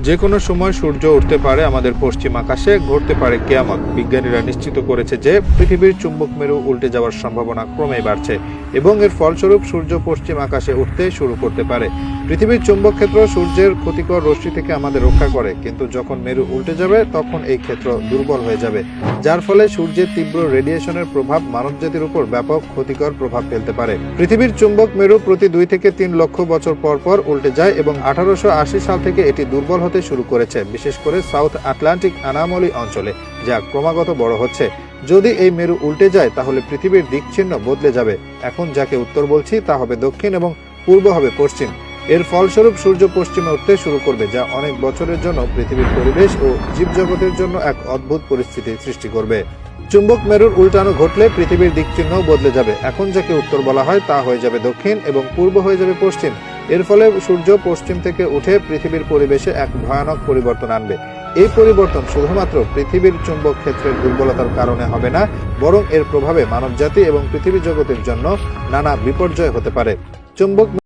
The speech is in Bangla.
যে কোনো সময় সূর্য উঠতে পারে আমাদের পশ্চিম আকাশে, ঘটতে পারে কিয়ামত। বিজ্ঞানীরা নিশ্চিত করেছে যে পৃথিবীর চুম্বক মেরু উল্টে যাওয়ার সম্ভাবনা ক্রমেই বাড়ছে এবং এর ফলস্বরূপ সূর্য পশ্চিম আকাশে উঠতে শুরু করতে পারে। পৃথিবীর চুম্বক ক্ষেত্র সূর্যের ক্ষতিকর রশ্মি থেকে আমাদের রক্ষা করে, কিন্তু যখন মেরু উল্টে যাবে তখন এই ক্ষেত্র দুর্বল হয়ে যাবে, যার ফলে সূর্যের তীব্র রেডিয়েশনের প্রভাব মানবজাতির উপর ব্যাপক ক্ষতিকর প্রভাব ফেলতে পারে। পৃথিবীর চুম্বক মেরু প্রতি 2 থেকে 3 লক্ষ বছর পর পর উল্টে যায় এবং 1880 সাল থেকে এটি দুর্বল হতে শুরু করেছে, বিশেষ করে সাউথ আটলান্টিক অ্যানোমালি অঞ্চলে, যা ক্রমাগত বড় হচ্ছে। যদি এই মেরু উল্টে যায় তাহলে পৃথিবীর দিকচিহ্ন বদলে যাবে। এখন যাকে উত্তর বলছি তা হবে দক্ষিণ এবং পূর্ব হবে পশ্চিম। এর ফলস্বরূপ সূর্য পশ্চিমে উঠতে শুরু করবে, যা অনেক বছরের জন্য পৃথিবীর পরিবেশ ও জীবজগতের জন্য এক অদ্ভুত পরিস্থিতি সৃষ্টি করবে। চুম্বক মেরুর উল্টানো ঘটলে পৃথিবীর দিকচিহ্ন বদলে যাবে। এখন যাকে উত্তর বলা হয় তা হয়ে যাবে দক্ষিণ এবং পূর্ব হয়ে যাবে পশ্চিম। এর ফলে সূর্য পশ্চিম থেকে উঠে পৃথিবীর পরিবেশে এক ভয়ানক পরিবর্তন আনবে। এই পরিবর্তন শুধুমাত্র পৃথিবীর চুম্বক ক্ষেত্রের দুর্বলতার কারণে হবে না, বরং এর প্রভাবে মানবজাতি এবং পৃথিবী জগতের জন্য নানা বিপর্যয় হতে পারে। চুম্বক